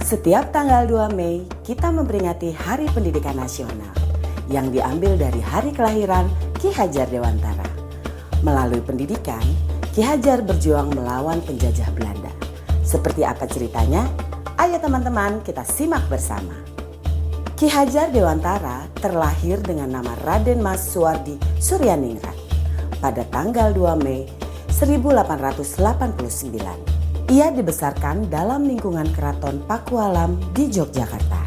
Setiap tanggal 2 Mei, kita memperingati Hari Pendidikan Nasional yang diambil dari hari kelahiran Ki Hajar Dewantara. Melalui pendidikan, Ki Hajar berjuang melawan penjajah Belanda. Seperti apa ceritanya? Ayo teman-teman, kita simak bersama. Ki Hajar Dewantara terlahir dengan nama Raden Mas Suwardi Suryaningrat pada tanggal 2 Mei 1889. Ia dibesarkan dalam lingkungan Keraton Pakualam di Yogyakarta.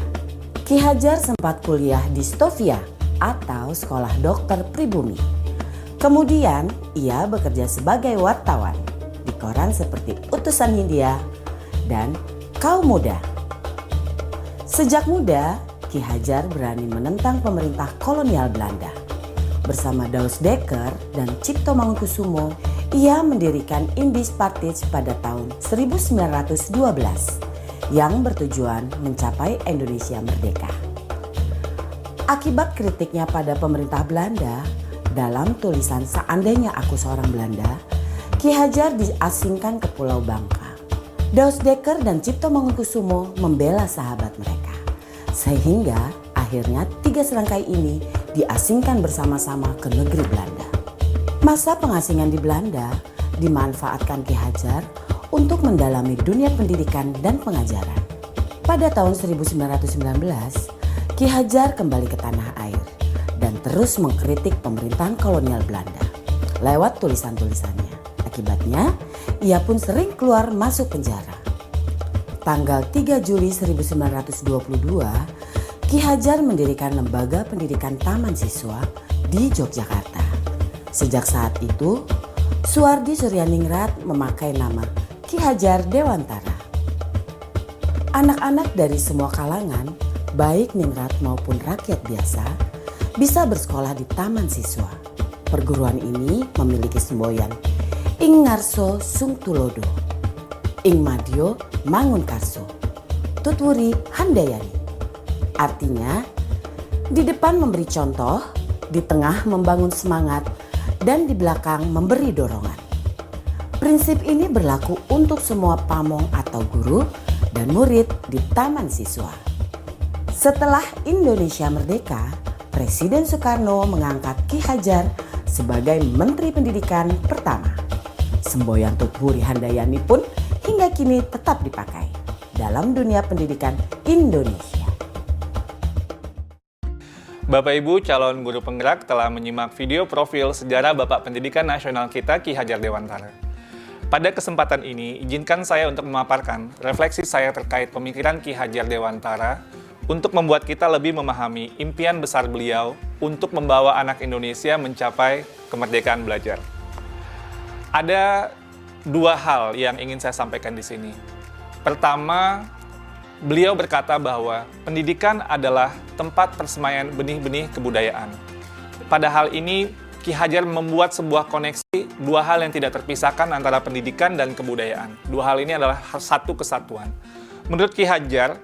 Ki Hajar sempat kuliah di Stovia atau Sekolah Dokter Pribumi. Kemudian ia bekerja sebagai wartawan di koran seperti Utusan Hindia dan Kaum Muda. Sejak muda, Ki Hajar berani menentang pemerintah kolonial Belanda. Bersama Daus Dekker dan Cipto Mangunkusumo, ia mendirikan Indies Partij pada tahun 1912 yang bertujuan mencapai Indonesia merdeka. Akibat kritiknya pada pemerintah Belanda, dalam tulisan Seandainya Aku Seorang Belanda, Ki Hajar diasingkan ke Pulau Bangka. Daus Dekker dan Cipto Mangunkusumo membela sahabat mereka, sehingga akhirnya tiga serangkai ini diasingkan bersama-sama ke negeri Belanda. Masa pengasingan di Belanda dimanfaatkan Ki Hajar untuk mendalami dunia pendidikan dan pengajaran. Pada tahun 1919, Ki Hajar kembali ke tanah air dan terus mengkritik pemerintahan kolonial Belanda lewat tulisan-tulisannya. Akibatnya, ia pun sering keluar masuk penjara. Tanggal 3 Juli 1922, Ki Hajar mendirikan Lembaga Pendidikan Taman Siswa di Yogyakarta. Sejak saat itu, Suwardi Suryaningrat memakai nama Ki Hajar Dewantara. Anak-anak dari semua kalangan, baik ningrat maupun rakyat biasa, bisa bersekolah di Taman Siswa. Perguruan ini memiliki semboyan Ing Ngarso Sung Tulodo, Ing Madyo Mangunkarso, Tutwuri Handayani. Artinya, di depan memberi contoh, di tengah membangun semangat, dan di belakang memberi dorongan. Prinsip ini berlaku untuk semua pamong atau guru dan murid di Taman Siswa. Setelah Indonesia merdeka, Presiden Soekarno mengangkat Ki Hajar sebagai Menteri Pendidikan pertama. Semboyan Tutwuri Handayani pun hingga kini tetap dipakai dalam dunia pendidikan Indonesia. Bapak Ibu calon guru penggerak telah menyimak video profil sejarah Bapak Pendidikan Nasional kita Ki Hajar Dewantara. Pada kesempatan ini, izinkan saya untuk memaparkan refleksi saya terkait pemikiran Ki Hajar Dewantara untuk membuat kita lebih memahami impian besar beliau untuk membawa anak Indonesia mencapai kemerdekaan belajar. Ada dua hal yang ingin saya sampaikan di sini. Pertama, beliau berkata bahwa pendidikan adalah tempat persemaian benih-benih kebudayaan. Pada hal ini, Ki Hajar membuat sebuah koneksi dua hal yang tidak terpisahkan antara pendidikan dan kebudayaan. Dua hal ini adalah satu kesatuan. Menurut Ki Hajar,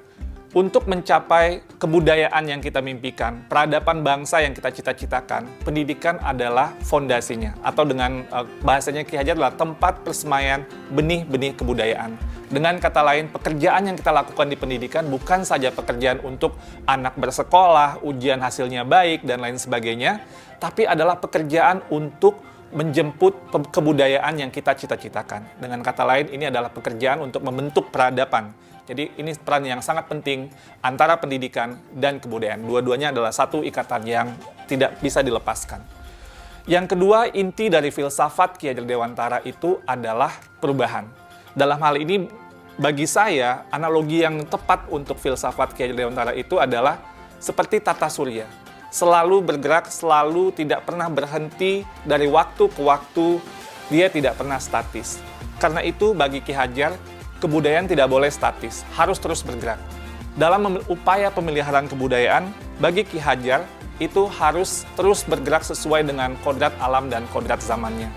untuk mencapai kebudayaan yang kita mimpikan, peradaban bangsa yang kita cita-citakan, pendidikan adalah fondasinya. Atau dengan bahasanya Ki Hajar adalah tempat persemaian benih-benih kebudayaan. Dengan kata lain, pekerjaan yang kita lakukan di pendidikan bukan saja pekerjaan untuk anak bersekolah, ujian hasilnya baik, dan lain sebagainya, tapi adalah pekerjaan untuk menjemput kebudayaan yang kita cita-citakan. Dengan kata lain, ini adalah pekerjaan untuk membentuk peradaban. Jadi ini peran yang sangat penting antara pendidikan dan kebudayaan. Dua-duanya adalah satu ikatan yang tidak bisa dilepaskan. Yang kedua, inti dari filsafat Ki Hajar Dewantara itu adalah perubahan. Dalam hal ini, bagi saya, analogi yang tepat untuk filsafat Ki Hajar Dewantara itu adalah seperti tata surya. Selalu bergerak, selalu tidak pernah berhenti dari waktu ke waktu, dia tidak pernah statis. Karena itu, bagi Ki Hajar, kebudayaan tidak boleh statis, harus terus bergerak. Dalam upaya pemeliharaan kebudayaan, bagi Ki Hajar, itu harus terus bergerak sesuai dengan kodrat alam dan kodrat zamannya.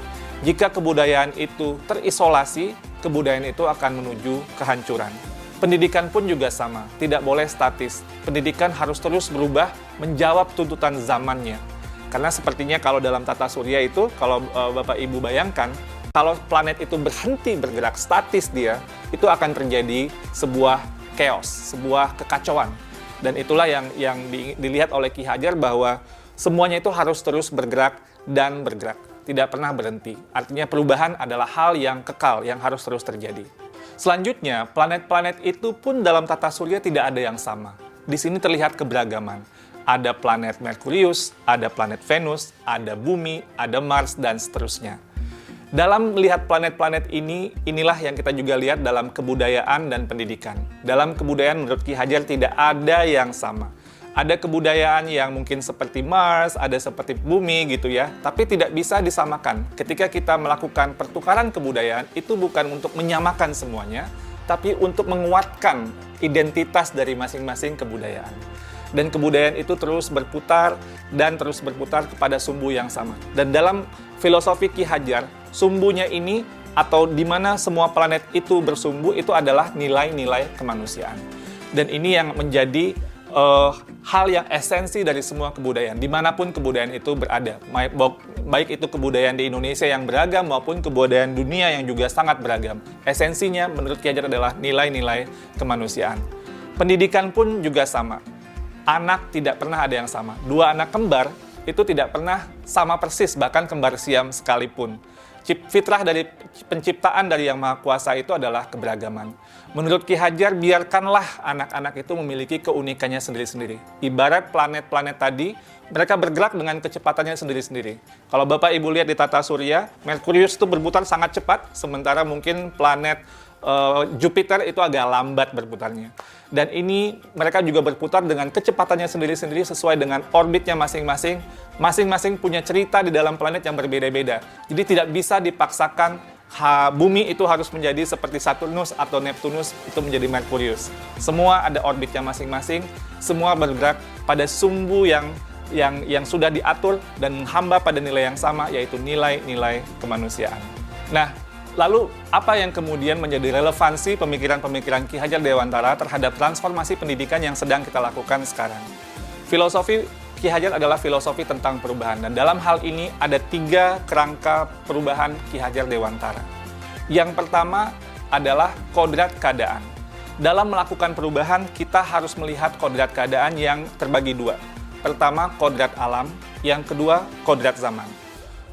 Jika kebudayaan itu terisolasi, kebudayaan itu akan menuju kehancuran. Pendidikan pun juga sama, tidak boleh statis. Pendidikan harus terus berubah, menjawab tuntutan zamannya. Karena sepertinya kalau dalam tata surya itu, kalau Bapak Ibu bayangkan, kalau planet itu berhenti bergerak statis dia, itu akan terjadi sebuah chaos, sebuah kekacauan. Dan itulah yang dilihat oleh Ki Hajar bahwa semuanya itu harus terus bergerak dan bergerak, tidak pernah berhenti. Artinya perubahan adalah hal yang kekal, yang harus terus terjadi. Selanjutnya, planet-planet itu pun dalam tata surya tidak ada yang sama. Di sini terlihat keberagaman. Ada planet Merkurius, ada planet Venus, ada Bumi, ada Mars, dan seterusnya. Dalam melihat planet-planet ini, inilah yang kita juga lihat dalam kebudayaan dan pendidikan. Dalam kebudayaan menurut Ki Hajar tidak ada yang sama. Ada kebudayaan yang mungkin seperti Mars, ada seperti Bumi gitu ya, tapi tidak bisa disamakan. Ketika kita melakukan pertukaran kebudayaan, itu bukan untuk menyamakan semuanya, tapi untuk menguatkan identitas dari masing-masing kebudayaan. Dan kebudayaan itu terus berputar dan terus berputar kepada sumbu yang sama. Dan dalam filosofi Ki Hajar, sumbunya ini atau di mana semua planet itu bersumbu itu adalah nilai-nilai kemanusiaan. Dan ini yang menjadi hal yang esensi dari semua kebudayaan, dimanapun kebudayaan itu berada. Baik itu kebudayaan di Indonesia yang beragam maupun kebudayaan dunia yang juga sangat beragam. Esensinya menurut Ki Hajar adalah nilai-nilai kemanusiaan. Pendidikan pun juga sama. Anak tidak pernah ada yang sama. Dua anak kembar itu tidak pernah sama persis, bahkan kembar siam sekalipun. Fitrah dari penciptaan dari Yang Maha Kuasa itu adalah keberagaman. Menurut Ki Hajar, biarkanlah anak-anak itu memiliki keunikannya sendiri-sendiri. Ibarat planet-planet tadi, mereka bergerak dengan kecepatannya sendiri-sendiri. Kalau Bapak Ibu lihat di tata surya, Merkurius itu berputar sangat cepat, sementara mungkin planet Jupiter itu agak lambat berputarnya. Dan ini mereka juga berputar dengan kecepatannya sendiri-sendiri sesuai dengan orbitnya masing-masing. Masing-masing punya cerita di dalam planet yang berbeda-beda. Jadi tidak bisa dipaksakan Bumi itu harus menjadi seperti Saturnus atau Neptunus itu menjadi Merkurius. Semua ada orbitnya masing-masing, semua bergerak pada sumbu yang sudah diatur dan menghamba pada nilai yang sama, yaitu nilai-nilai kemanusiaan. Nah, lalu apa yang kemudian menjadi relevansi pemikiran-pemikiran Ki Hajar Dewantara terhadap transformasi pendidikan yang sedang kita lakukan sekarang? Filosofi Ki Hajar adalah filosofi tentang perubahan, dan dalam hal ini ada 3 kerangka perubahan Ki Hajar Dewantara. Yang pertama adalah kodrat keadaan. Dalam melakukan perubahan, kita harus melihat kodrat keadaan yang terbagi 2. Pertama, kodrat alam, yang kedua, kodrat zaman.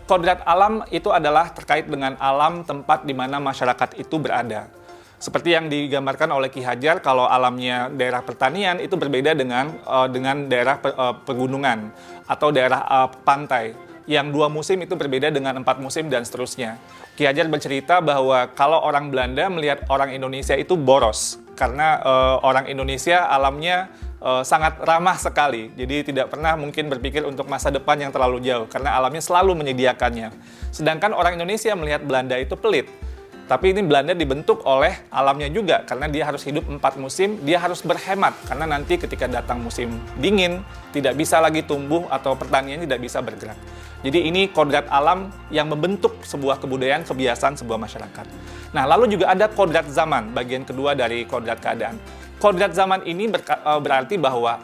Kodrat alam itu adalah terkait dengan alam tempat di mana masyarakat itu berada. Seperti yang digambarkan oleh Ki Hajar, kalau alamnya daerah pertanian itu berbeda dengan daerah pegunungan atau daerah pantai. Yang 2 musim itu berbeda dengan 4 musim dan seterusnya. Ki Hajar bercerita bahwa kalau orang Belanda melihat orang Indonesia itu boros, karena orang Indonesia alamnya sangat ramah sekali. Jadi tidak pernah mungkin berpikir untuk masa depan yang terlalu jauh, karena alamnya selalu menyediakannya. Sedangkan orang Indonesia melihat Belanda itu pelit. Tapi ini Belanda dibentuk oleh alamnya juga, karena dia harus hidup 4 musim, dia harus berhemat, karena nanti ketika datang musim dingin, tidak bisa lagi tumbuh atau pertanian tidak bisa bergerak. Jadi ini kodrat alam yang membentuk sebuah kebudayaan, kebiasaan sebuah masyarakat. Nah, lalu juga ada kodrat zaman, bagian kedua dari kodrat keadaan. Kodrat zaman ini berarti bahwa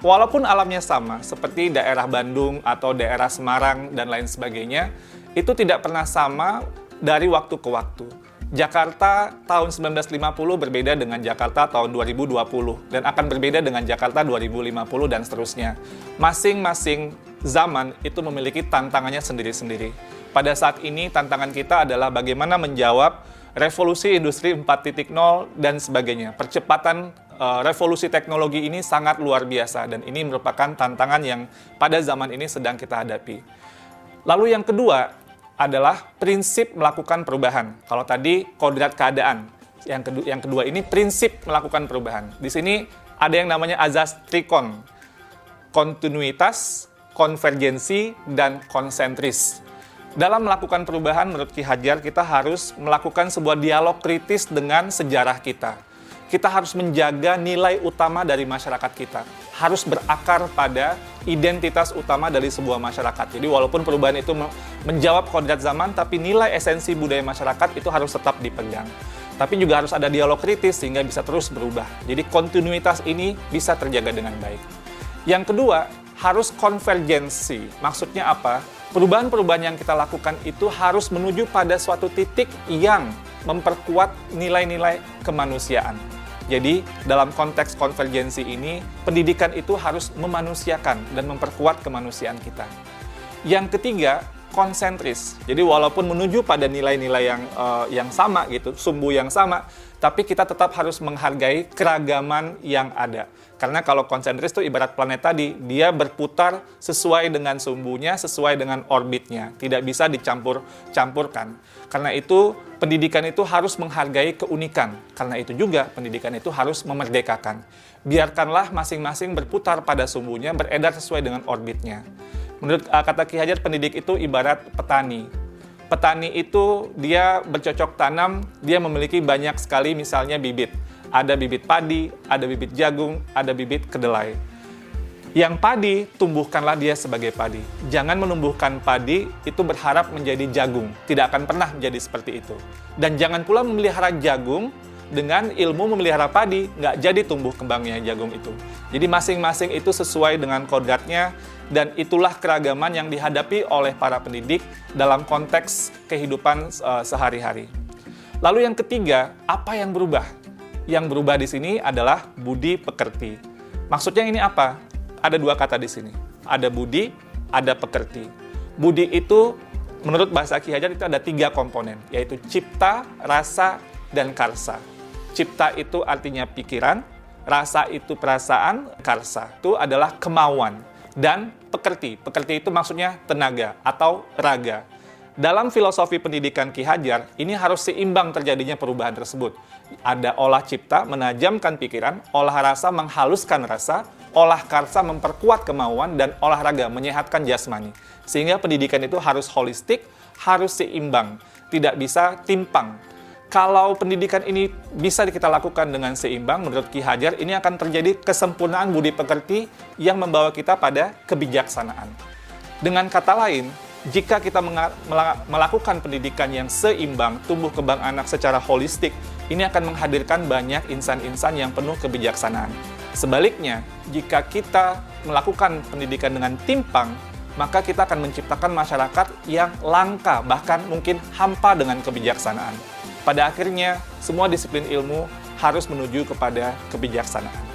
walaupun alamnya sama, seperti daerah Bandung atau daerah Semarang dan lain sebagainya, itu tidak pernah sama dari waktu ke waktu. Jakarta tahun 1950 berbeda dengan Jakarta tahun 2020 dan akan berbeda dengan Jakarta 2050 dan seterusnya. Masing-masing zaman itu memiliki tantangannya sendiri-sendiri. Pada saat ini tantangan kita adalah bagaimana menjawab revolusi industri 4.0 dan sebagainya. Percepatan revolusi teknologi ini sangat luar biasa dan ini merupakan tantangan yang pada zaman ini sedang kita hadapi. Lalu yang kedua adalah prinsip melakukan perubahan. Kalau tadi kodrat keadaan, yang kedua ini prinsip melakukan perubahan. Di sini ada yang namanya azas trikon, kontinuitas, konvergensi, dan konsentris. Dalam melakukan perubahan, menurut Ki Hajar, kita harus melakukan sebuah dialog kritis dengan sejarah kita. Kita harus menjaga nilai utama dari masyarakat kita. Harus berakar pada identitas utama dari sebuah masyarakat. Jadi walaupun perubahan itu menjawab kodrat zaman, tapi nilai esensi budaya masyarakat itu harus tetap dipegang. Tapi juga harus ada dialog kritis sehingga bisa terus berubah. Jadi kontinuitas ini bisa terjaga dengan baik. Yang kedua, harus konvergensi. Maksudnya apa? Perubahan-perubahan yang kita lakukan itu harus menuju pada suatu titik yang memperkuat nilai-nilai kemanusiaan. Jadi, dalam konteks konvergensi ini, pendidikan itu harus memanusiakan dan memperkuat kemanusiaan kita. Yang ketiga, konsentris. Jadi, walaupun menuju pada nilai-nilai yang sama gitu, sumbu yang sama, tapi kita tetap harus menghargai keragaman yang ada. Karena kalau konsentris itu ibarat planet tadi, dia berputar sesuai dengan sumbunya, sesuai dengan orbitnya. Tidak bisa dicampur-campurkan. Karena itu, pendidikan itu harus menghargai keunikan. Karena itu juga, pendidikan itu harus memerdekakan. Biarkanlah masing-masing berputar pada sumbunya, beredar sesuai dengan orbitnya. Menurut kata Ki Hajar, pendidik itu ibarat petani. Petani itu dia bercocok tanam, dia memiliki banyak sekali misalnya bibit. Ada bibit padi, ada bibit jagung, ada bibit kedelai. Yang padi, tumbuhkanlah dia sebagai padi. Jangan menumbuhkan padi itu berharap menjadi jagung. Tidak akan pernah menjadi seperti itu. Dan jangan pula memelihara jagung dengan ilmu memelihara padi. Nggak jadi tumbuh kembangnya jagung itu. Jadi masing-masing itu sesuai dengan kodratnya. Dan itulah keragaman yang dihadapi oleh para pendidik dalam konteks kehidupan sehari-hari. Lalu yang ketiga, apa yang berubah? Yang berubah di sini adalah budi pekerti. Maksudnya ini apa? Ada dua kata di sini. Ada budi, ada pekerti. Budi itu, menurut bahasa Ki Hajar, itu ada 3 komponen, yaitu cipta, rasa, dan karsa. Cipta itu artinya pikiran, rasa itu perasaan, karsa itu adalah kemauan. Dan pekerti. Pekerti itu maksudnya tenaga atau raga. Dalam filosofi pendidikan Ki Hajar, ini harus seimbang terjadinya perubahan tersebut. Ada olah cipta, menajamkan pikiran, olah rasa, menghaluskan rasa, olah karsa, memperkuat kemauan, dan olahraga, menyehatkan jasmani. Sehingga pendidikan itu harus holistik, harus seimbang, tidak bisa timpang. Kalau pendidikan ini bisa kita lakukan dengan seimbang, menurut Ki Hajar, ini akan terjadi kesempurnaan budi pekerti yang membawa kita pada kebijaksanaan. Dengan kata lain, jika kita melakukan pendidikan yang seimbang, tumbuh kembang anak secara holistik, ini akan menghadirkan banyak insan-insan yang penuh kebijaksanaan. Sebaliknya, jika kita melakukan pendidikan dengan timpang, maka kita akan menciptakan masyarakat yang langka, bahkan mungkin hampa dengan kebijaksanaan. Pada akhirnya, semua disiplin ilmu harus menuju kepada kebijaksanaan.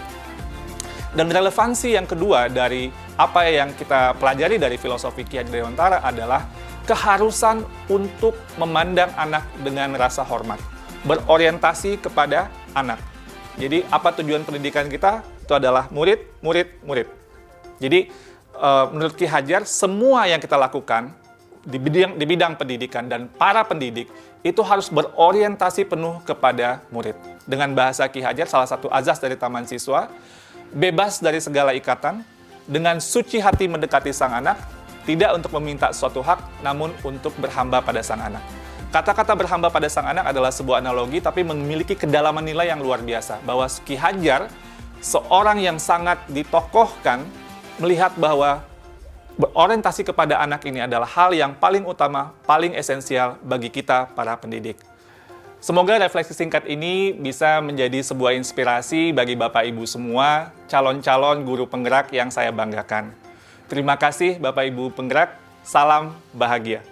Dan relevansi yang kedua dari apa yang kita pelajari dari filosofi Ki Hajar Dewantara adalah keharusan untuk memandang anak dengan rasa hormat, berorientasi kepada anak. Jadi apa tujuan pendidikan kita? Itu adalah murid, murid, murid. Jadi menurut Ki Hajar, semua yang kita lakukan di bidang pendidikan dan para pendidik itu harus berorientasi penuh kepada murid. Dengan bahasa Ki Hajar, salah satu azas dari Taman Siswa, bebas dari segala ikatan, dengan suci hati mendekati sang anak, tidak untuk meminta suatu hak, namun untuk berhamba pada sang anak. Kata-kata berhamba pada sang anak adalah sebuah analogi, tapi memiliki kedalaman nilai yang luar biasa. Bahwa Ki Hajar, seorang yang sangat ditokohkan, melihat bahwa berorientasi kepada anak ini adalah hal yang paling utama, paling esensial bagi kita para pendidik. Semoga refleksi singkat ini bisa menjadi sebuah inspirasi bagi Bapak Ibu semua, calon-calon guru penggerak yang saya banggakan. Terima kasih Bapak Ibu penggerak, salam bahagia.